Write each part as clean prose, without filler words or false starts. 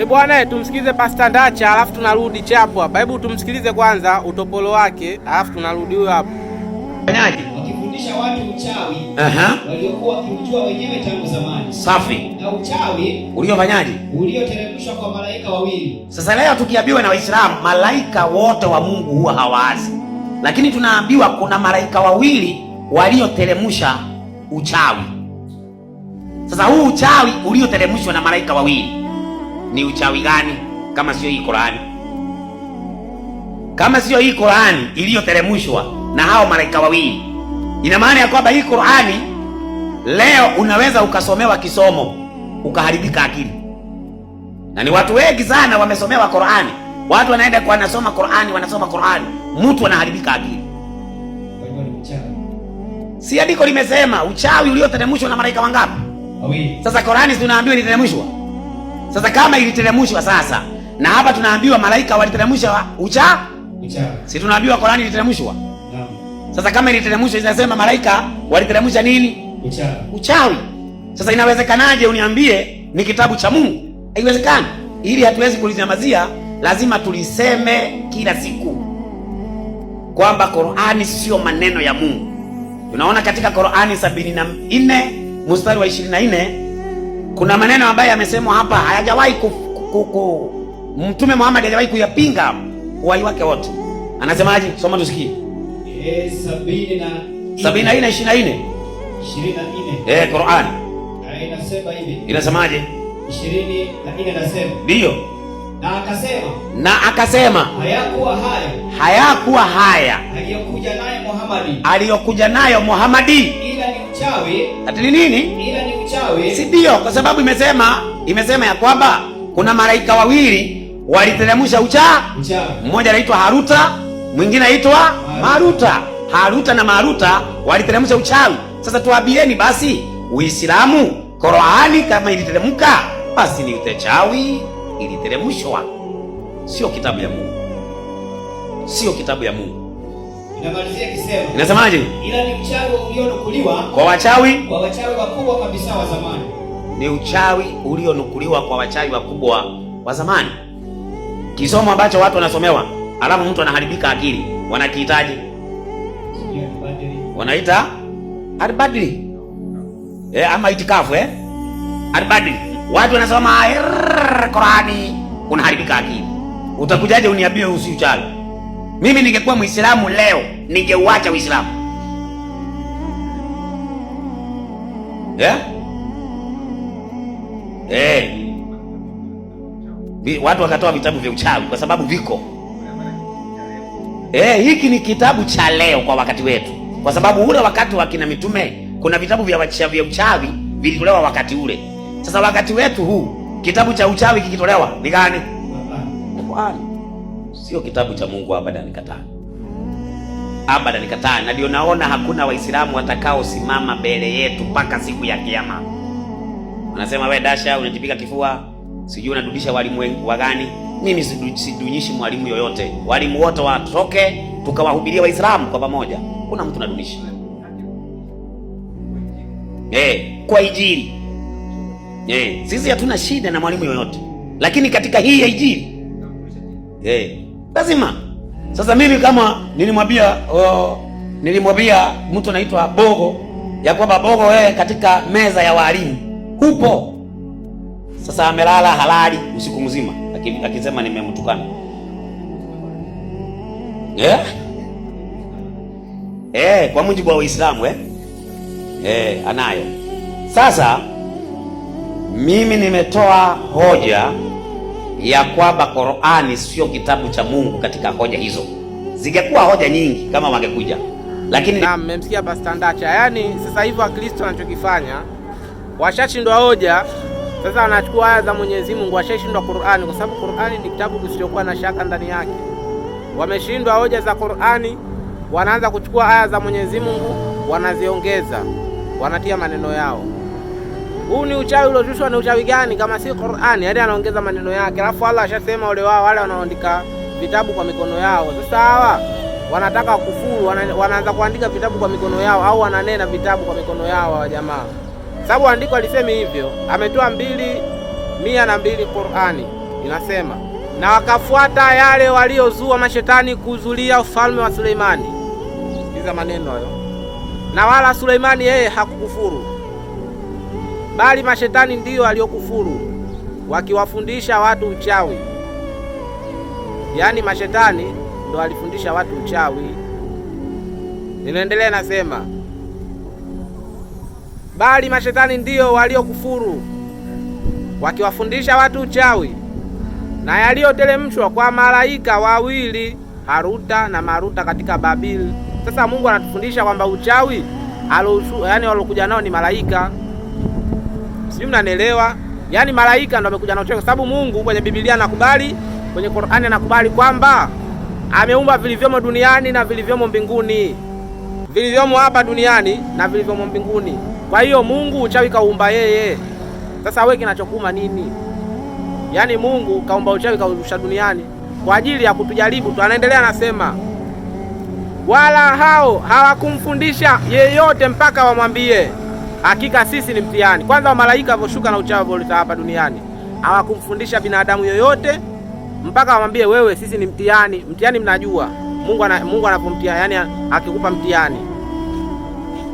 Bwana, tumsikilize Pastor Ndacha alafu tunarudi chapo hapa. Hebu tumsikilize kwanza utopolo wake alafu tunarudi huyo hapo. Fanyaje? Wakifundisha watu uchawi waliokuwa wakijua wenyewe tangu zamani. Safi. Na uchawi uliofanyaje? Ulioteremshwa kwa malaika wawili. Sasa leo tukiambiwa na Waislamu malaika wote wa Mungu huwa hawaasi. Lakini tunaambiwa kuna malaika wawili walioteremsha uchawi. Sasa huu uchawi ulioteremshwa na malaika wawili ni uchawi gani kama sio hii Qur'ani? Kama sio hii Qur'ani iliyoteremshwa na hao malaika wawili, ina maana ya kwamba hii Qur'ani leo unaweza ukasomewa kisomo ukaharibika akili. Na ni watu wengi sana wamesomewa Qur'ani. Watu wanaenda kwa wanasoma Qur'ani, mtu anaharibika akili. Kwa hivyo ni uchawi. Si andiko limesema uchawi ulioteremshwa na malaika wangapi? Wawili. Sasa Qur'ani tunaambiwa iliteremshwa. Sasa kama iliteremshwa sasa, na hapa tunaambiwa malaika waliteremsha uchawi. Si tunaambiwa Qur'ani iliteremshwa? Naam. Sasa kama iliteremshwa inasema malaika waliteremsha nini? Uchawi. Sasa inawezekanaje uniambie ni kitabu cha Mungu? Haiwezekani. Ili hatuwezi kulinyamazia, lazima tuliseme kila siku kwamba Qur'ani sio maneno ya Mungu. Tunaona katika Qur'ani 74 mstari wa 24 kuna maneno ambayo yamesemwa hapa hayajawahi Mtume Muhammad hajawahi kuyapinga uhai wake wote. Anasemaje? Soma tusikie. 74:24. Qur'ani. Inasema hivi. Inasemaje? 24 inasema. Ndio. Na akasema. Hayakuwa haya. Aliyokuja nayo Muhammadi. Ila ni uchawi. Ati ni nini? Ila ni uchawi. Si ndio? Kwa sababu imesema ya kwamba kuna malaika wawili waliteremsha uchawi. Mmoja anaitwa Haruta, mwingine anaitwa Maruta. Haruta na Maruta waliteremsha uchawi. Sasa tuambieni basi Uislamu, Qur'ani kama iliteremka basi ni uchawi iliteremshwa. Sio kitabu ya Mungu. Sio kitabu ya Mungu. Inamalizia kisema. Inasemaje? Ila ni uchawi ulionukuliwa kwa wachawi wakubwa kabisa wa zamani. Ni uchawi ulionukuliwa kwa wachawi wakubwa wa zamani. Kisomo ambacho watu wanasomewa, alafu mtu anaharibika akili. Wanakihitaji. Wanaita Al-Badri. Ama itikafu Al-Badri. Watu wanasoma Qur'ani unaharibika akili. Utakujaje uniambie usi uchawi? Mimi ningekuwa Muislamu leo, ningeuacha Uislamu. Watu wakatoa vitabu vya uchawi kwa sababu viko. Hiki ni kitabu cha leo kwa wakati wetu. Kwa sababu ule wakati wa kina mitume kuna vitabu vya uchawi vilitolewa wakati ule. Sasa wakati wetu huu kitabu cha uchawi kikitolewa ni gani? Qur'ani. Sio kitabu cha Mungu. Abadan kataa. Na ndio naona hakuna Waislamu watakao simama mbele yetu mpaka siku ya Kiyama. Wanasema wewe Dasha unajipiga kifua, sijui unadudisha walimu wa gani? Mimi sidunyishi mwalimu yoyote. Walimu wote watoke tukawahubiria Waislamu kwa pamoja. Kuna mtu anadudisha. Kwa Injili. Sisi hatuna shida na mwalimu yoyote. Lakini katika hii ya Injili lazima. Sasa mimi kama nilimwambia mtu anaitwa Bogo ya kwamba Bogo katika meza ya walimu hupo. Sasa amelala halali usiku mzima akisema nimemtukana. Kwa mujibu wa Uislamu anayo. Sasa mimi nimetoa hoja ya kwamba Qur'ani sio kitabu cha Mungu. Katika hoja hizo zingekuwa hoja nyingi kama wangekuja, lakini mmemsikia Pastor Ndacha. Yaani sasa hivi Wakristo wanachokifanya, washashindwa hoja. Sasa wanachukua aya za Mwenyezi Mungu, washashindwa Qur'ani kwa sababu Qur'ani ni kitabu kisichokuwa na shaka ndani yake. Wameshindwa hoja za Qur'ani, wanaanza kuchukua aya za Mwenyezi Mungu wanaziongeza, wanatia maneno yao. Huu ni uchawi uliojushwa. Ni uchawi gani kama si Qur'ani? Yaani anaongeza maneno yake. Alafu Allah ashasema wale wanaandika vitabu kwa mikono yao. Sasa hawa wanataka kufuru, wanaanza kuandika vitabu kwa mikono yao au wananena vitabu kwa mikono yao wa jamaa. Sababu andiko alisemi hivyo. Ametoa 102 Qur'ani inasema, na wakafuata yale waliozua mashetani kuzulia ufalme wa Suleimani. Sikiza maneno hayo. Na wala Suleimani yeye hakukufuru, bali mashetani ndiyo waliokufuru, wakiwafundisha watu uchawi. Yaani mashetani ndio walifundisha watu uchawi. Ninaendelea nasema, bali mashetani ndiyo waliokufuru, wakiwafundisha watu uchawi, na yaliyoteremshwa kwa malaika wawili, Haruta na Maruta, katika Babeli. Sasa Mungu anatufundisha kwamba uchawi yaani walokuja nao ni malaika. Sijui mnanielewa? Yaani malaika ndio wamekuja nao, kwa sababu Mungu kwenye Biblia anakubali, kwenye Qur'ani anakubali kwamba ameumba vilivyomo duniani na vilivyomo mbinguni, vilivyomo hapa duniani na vilivyomo mbinguni. Kwa hiyo Mungu uchawi kaumba yeye. Sasa wewe kinachokuma nini? Yaani Mungu kaumba uchawi kaurusha duniani kwa ajili ya kutujaribu tu. Anaendelea anasema, wala hao hawakumfundisha yeyote mpaka wamwambie, hakika sisi ni mtihani. Kwanza wa malaika walioshuka na uchawi waleta hapa duniani hawakumfundisha binadamu yoyote mpaka wamwambie, wewe sisi ni mtihani. Mtihani mnajua Mungu anapomtia, yani akikupa mtihani,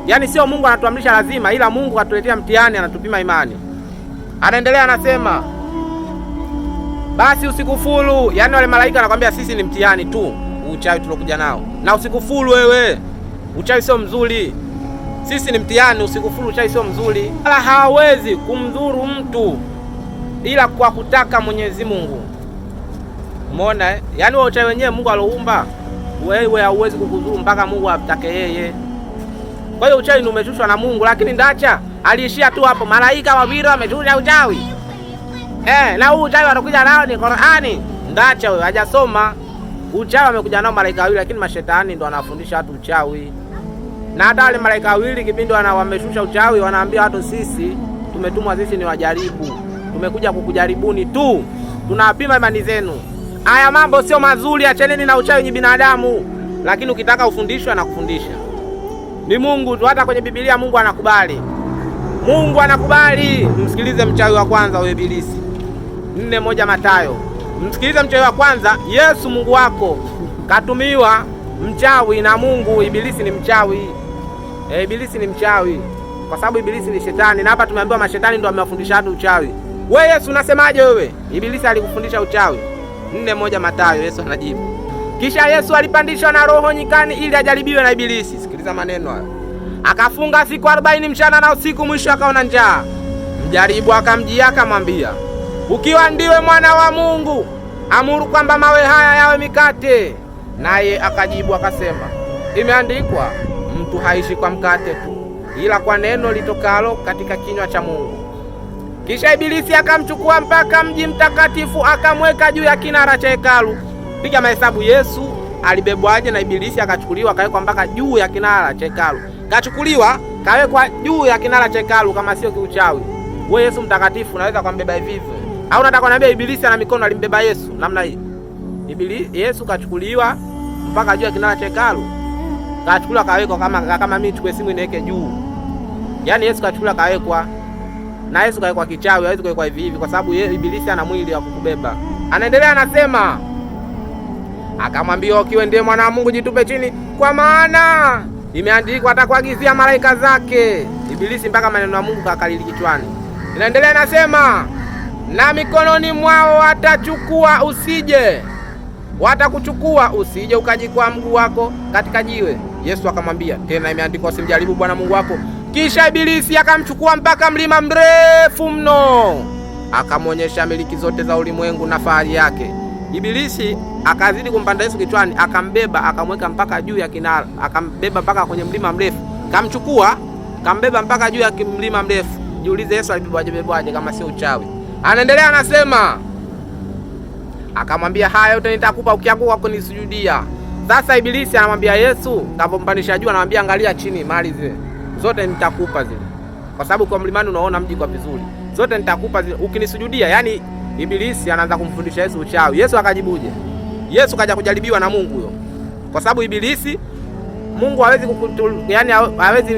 yani sio Mungu anatuamrisha lazima, ila Mungu atuletea mtihani, anatupima imani. Anaendelea anasema, basi usikufuru. Yani wale malaika anakuambia sisi ni mtihani tu, uchawi tulokuja nao, na usikufuru wewe, uchawi sio mzuri, sisi ni mtihani, usikufuru, uchawi sio mzuri. Wala hawezi kumdhuru mtu ila kwa kutaka Mwenyezi Mungu. Umeona eh? Yaani wewe uchawi wenyewe Mungu aloumba, wewe hauwezi kukudhuru mpaka Mungu atake yeye. Kwa hiyo uchawi ni umeshushwa na Mungu, lakini ndacha aliishia tu hapo. Malaika wawili wameshusha uchawi. Na huu uchawi wanakuja nao ni Qur'ani. Ndacha wewe hajasoma. Uchawi wamekuja nao malaika wawili, lakini mashetani ndo wanafundisha watu uchawi. Na hata wale malaika wawili kipindi wameshusha uchawi, wanaambia watu sisi tumetumwa, sisi ni wajaribu. Tumekuja kukujaribuni tu. Tunapima imani zenu. Haya mambo sio mazuri, acheneni na uchawi ni binadamu. Lakini ukitaka ufundishwe na kufundisha ni Mungu tu. Hata kwenye Biblia Mungu anakubali. Mungu anakubali. Msikilize mchawi wa kwanza wa Ibilisi. 4:1 Mathayo. Msikilize mchawi wa kwanza. Yesu Mungu wako katumiwa mchawi na Mungu. Ibilisi ni mchawi. Ibilisi ni mchawi kwa sababu Ibilisi ni shetani, na hapa tumeambiwa mashetani ndio wamewafundisha watu uchawi. Wewe Yesu unasemaje wewe? Ibilisi alikufundisha uchawi? 4:1 Mathayo. Yesu anajibu, kisha Yesu alipandishwa na Roho nyikani ili ajaribiwe na Ibilisi. Sikiliza maneno haya. Akafunga siku 40 mchana na usiku, mwisho akaona njaa. Mjaribu akamjia akamwambia, ukiwa ndiwe mwana wa Mungu, amuru kwamba mawe haya yawe mikate. Naye akajibu akasema, imeandikwa, mtu haishi kwa mkate tu, ila kwa neno litokalo katika kinywa cha Mungu. Kisha Ibilisi akamchukua mpaka mji mtakatifu, akamweka juu ya kinara cha hekalu. Piga mahesabu, Yesu alibebwaje na Ibilisi akachukuliwa akawekwa mpaka juu ya kinara cha hekalu? Kachukuliwa kawekwa juu ya kinara cha hekalu, kama sio kiuchawi. Wewe Yesu mtakatifu unaweza kumbeba hivi hivi? Au unataka kuniambia Ibilisi ana mikono alimbeba Yesu namna hii? Yesu kachukuliwa mpaka juu ya kinara cha hekalu. Kachukuliwa kawekwa kama mimi chukue simu niweke juu. Yaani Yesu kachukuliwa kawekwa. Na Yesu kawekwa kichawi, hawezi kuwekwa hivi hivi kwa sababu Ibilisi ana mwili wa kukubeba. Anaendelea anasema, akamwambia, ukiwa ndiye mwana wa Mungu jitupe chini, kwa maana imeandikwa, atakuagizia malaika zake. Ibilisi mpaka maneno ya Mungu kakalili kichwani. Inaendelea anasema, na mikononi mwao watachukua usije, watakuchukua usije ukajikwaa mguu wako katika jiwe. Yesu akamwambia tena, imeandikwa, usimjaribu Bwana Mungu wako. Kisha Ibilisi akamchukua mpaka mlima mrefu mno, akamwonyesha miliki zote za ulimwengu na fahari yake. Ibilisi akazidi kumpanda Yesu kichwani, akambeba akamweka mpaka juu ya kinara, akambeba mpaka kwenye mlima mrefu, kamchukua kambeba mpaka juu ya mlima mrefu. Jiulize, Yesu alibebwaje kama sio uchawi? Anaendelea anasema, akamwambia, haya yote nitakupa ukianguka kunisujudia. Sasa Ibilisi anamwambia Yesu, kapompanisha juu, anamwambia angalia chini, mali zile zote nitakupa zile, kwa sababu kwa mlimani unaona mji kwa vizuri, zote nitakupa zile ukinisujudia. Yani Ibilisi anaanza kumfundisha Yesu uchawi. Yesu akajibuje? Yesu kaja kujaribiwa na Mungu huyo, kwa sababu Ibilisi Mungu hawezi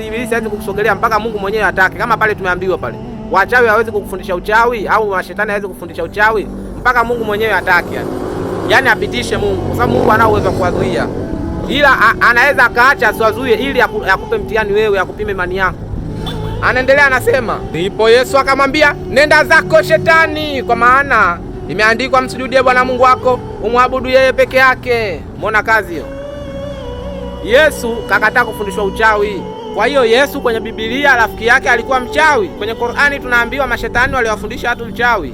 Ibilisi hawezi kukusogelea mpaka Mungu mwenyewe atake. Kama pale tumeambiwa pale, wachawi hawezi kukufundisha uchawi au mashetani hawezi kufundisha uchawi mpaka Mungu mwenyewe atake, yani apitishe Mungu, kwa sababu Mungu ana uwezo kuwazuia, ila anaweza akaacha asiwazuie ili akupe mtihani wewe, akupime imani yako. Anaendelea anasema, ndipo Yesu akamwambia, nenda zako Shetani, kwa maana imeandikwa, msujudie Bwana Mungu wako, umwabudu yeye peke yake. Muona kazi hiyo? Yesu kakataa kufundishwa uchawi. Kwa hiyo Yesu kwenye Biblia rafiki yake alikuwa mchawi. Kwenye Qur'ani tunaambiwa mashetani waliwafundisha watu uchawi.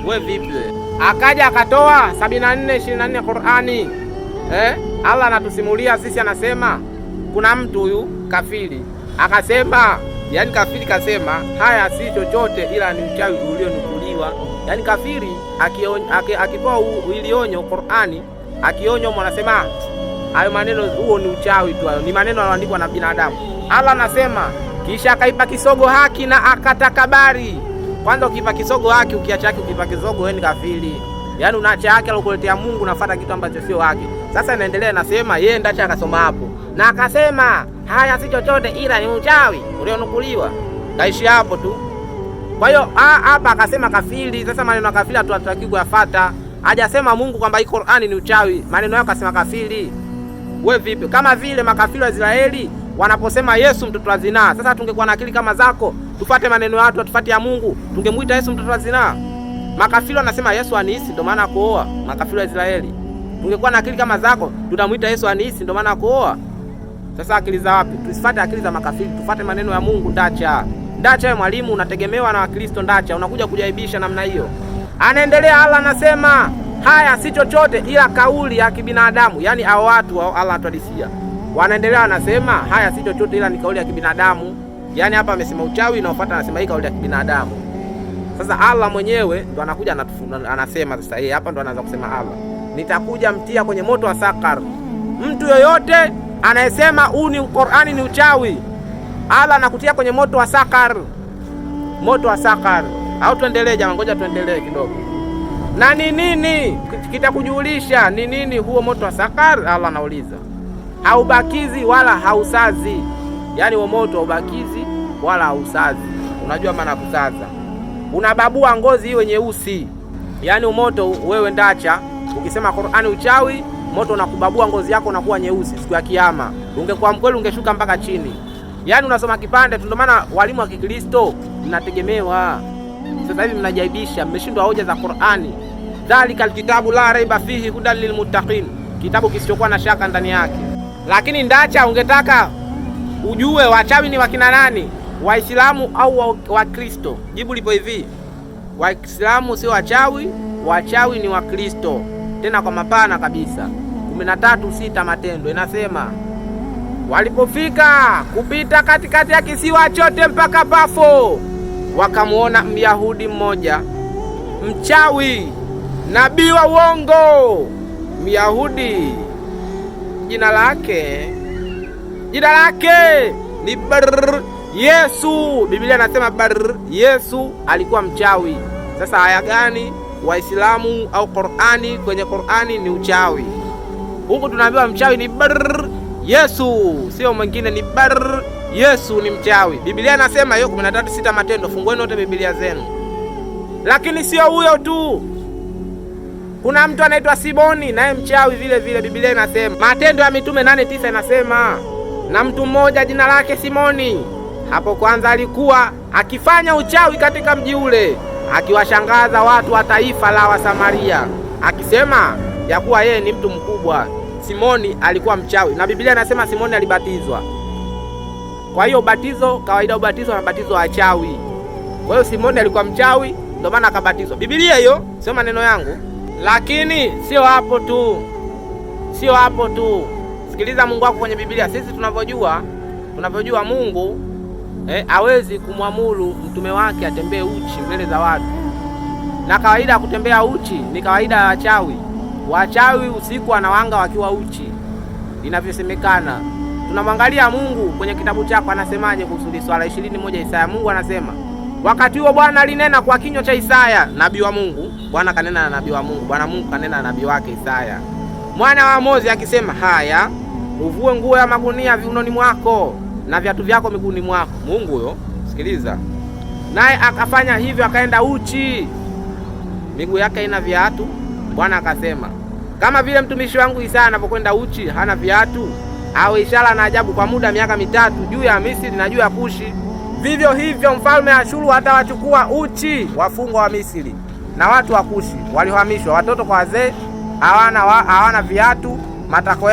We vipi we? Akaja akatoa 74:24 Qur'ani. Allah anatusimulia sisi, anasema kuna mtu huyu kafiri akasema, yani kafiri kasema haya si chochote ila ni uchawi ulionukuliwa. Yani kafiri akipewa ilionyo Qur'ani, akionyo mwanasema hayo maneno, huo ni uchawi tu, ni maneno yanayoandikwa na binadamu. Allah anasema kisha akaipa kisogo haki na akatakabari. Kwanza ukipa kisogo haki, ukiacha haki, ukipa kisogo wewe ni kafiri. Yaani unaacha haki alokuletea Mungu, unafuata kitu ambacho sio haki. Sasa inaendelea nasema yeye ndacha akasoma hapo. Na akasema haya si chochote ila ni uchawi ulionukuliwa. Kaishi hapo tu. Kwa hiyo hapa akasema kafiri. Sasa maneno ya kafiri hatutaki kuyafuata. Hajasema Mungu kwamba hii Qur'ani ni uchawi. Maneno yake akasema kafiri. Wewe vipi? Kama vile makafiri wa Israeli wanaposema Yesu mtoto wa zinaa. Sasa tungekuwa na akili kama zako, tufuate maneno ya watu, tufuate ya Mungu, tungemuita Yesu mtoto wa zinaa. Makafiri wanasema Yesu anisi ndio maana kuoa. Makafiri wa Israeli. Tungekuwa na akili kama zako, tutamuita Yesu anisi ndio maana kuoa. Sasa akili za wapi? Tusifuate akili za makafiri, tufuate maneno ya Mungu. Ndacha wewe mwalimu unategemewa na Wakristo, ndacha unakuja kujaibisha namna hiyo. Anaendelea Allah anasema haya si chochote ila kauli ya kibinadamu. Yaani hao watu Allah atwadisia. Wanaendelea anasema haya si chochote ila ni kauli ya kibinadamu. Yaani hapa amesema uchawi na ufuata anasema hii kauli ya kibinadamu. Sasa Allah mwenyewe ndo anakuja anasema sasa yeye hapa ndo anaanza kusema Allah, nitakuja mtia kwenye moto wa sakar. Mtu yoyote anayesema huu ni Qur'ani ni uchawi, Allah anakutia kwenye moto wa sakar. Moto wa sakar. Au tuendelee jamaa, ngoja tuendelee kidogo. Na ni nini kitakujulisha ni nini huo moto wa sakar? Allah anauliza. Haubakizi wala hausazi. Yaani huo moto haubakizi wala hausazi. Unajua maana kusaza? Unababua ngozi iwe nyeusi. Yaani umoto wewe ndacha, ukisema Qur'ani uchawi, moto unakubabua ngozi yako unakuwa nyeusi siku ya kiyama. Ungekuwa mkweli ungeshuka mpaka chini. Yaani unasoma kipande tu. Ndio maana walimu wa Kikristo mnategemewa. Sasa hivi mnajaibisha, mmeshindwa hoja za Qur'ani. Dhalikal kitabu la raiba fihi hudal lilmuttaqin. Kitabu kisichokuwa na shaka ndani yake. Lakini ndacha ungetaka ujue wachawi ni wakina nani? Waislamu au Wakristo? Jibu lipo hivi. Waislamu sio wachawi, wachawi ni Wakristo. Tena kwa mapana kabisa. 13:6 Matendo inasema walipofika kupita katikati ya kisiwa chote mpaka Pafo, wakamuona Myahudi mmoja mchawi, nabii wa uongo. Myahudi jina lake ni Bar Yesu. Biblia inasema Bar Yesu alikuwa mchawi. Sasa aya gani Waislamu au Qur'ani? Kwenye Qur'ani ni uchawi. Huku tunaambiwa mchawi ni Bar Yesu, sio mwingine, ni Bar Yesu ni mchawi. Biblia inasema hiyo 13:6 Matendo. Fungueni wote Biblia zenu. Lakini sio huyo tu. Kuna mtu anaitwa Simoni naye mchawi vile vile. Biblia inasema Matendo ya Mitume 8:9 inasema na mtu mmoja jina lake Simoni hapo kwanza alikuwa akifanya uchawi katika mji ule, akiwashangaza watu wa taifa la Wasamaria, akisema ya kuwa yeye ni mtu mkubwa. Simoni alikuwa mchawi na Biblia inasema Simoni alibatizwa. Kwa hiyo ubatizo kawaida, ubatizo na batizo wa wachawi. Kwa hiyo Simoni alikuwa mchawi ndio maana akabatizwa. Biblia hiyo sio maneno yangu. Lakini sio hapo tu. Sikiliza Mungu wako kwenye Biblia. Sisi tunavyojua Mungu hawezi kumwamuru mtume wake atembee uchi mbele za watu. Na kawaida ya kutembea uchi ni kawaida ya wachawi. Wachawi usiku wanawanga wakiwa uchi. Inavyosemekana. Tunamwangalia Mungu kwenye kitabu chako anasemaje kuhusu swala 21 Isaya. Mungu anasema wakati huo Bwana alinena kwa kinywa cha Isaya nabii wa Mungu. Bwana kanena na nabii wa Mungu. Bwana Mungu kanena na nabii wake Isaya mwana wa Amozi akisema, haya uvue nguo ya magunia viunoni mwako na viatu vyako miguuni mwako. Mungu huyo, sikiliza. naye akafanya hivyo, akaenda uchi, miguu yake haina viatu. Bwana akasema, kama vile mtumishi wangu Isaya anapokwenda uchi hana viatu, au ishara na ajabu kwa muda miaka 3 juu ya Misri na juu ya Kushi, vivyo hivyo mfalme Ashuru atawachukua uchi wafungwa wa Misri na watu wa Kushi waliohamishwa, watoto kwa wazee, hawana viatu, matako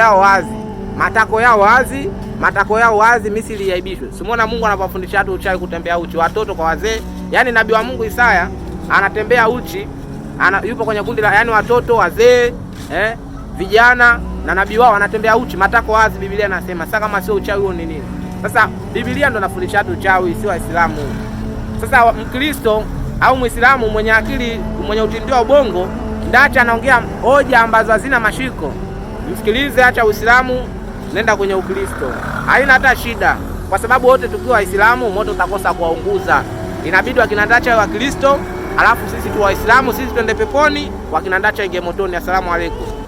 yao wazi, Misri yaibishwe. Simuona Mungu anapofundisha watu uchawi, kutembea uchi, watoto kwa wazee. Yani nabii wa Mungu Isaya anatembea uchi, yupo kwenye kundi la watoto, wazee, vijana, na nabii wao anatembea uchi, matako wazi. Biblia inasema. Sasa kama sio uchawi huo ni nini? Sasa Biblia ndo anafundisha watu uchawi, sio Waislamu. Sasa Mkristo au Muislamu mwenye akili, mwenye utindio wa ubongo, ndacha anaongea hoja ambazo hazina mashiko. Msikilize, acha Uislamu, nenda kwenye Ukristo. Haina hata shida, kwa sababu wote tukiwa Waislamu moto utakosa kuwaunguza. Inabidi wakina ndacha wa Kristo, alafu sisi tu Waislamu, sisi twende peponi, wakina ndacha ingie motoni. Asalamu alaykum.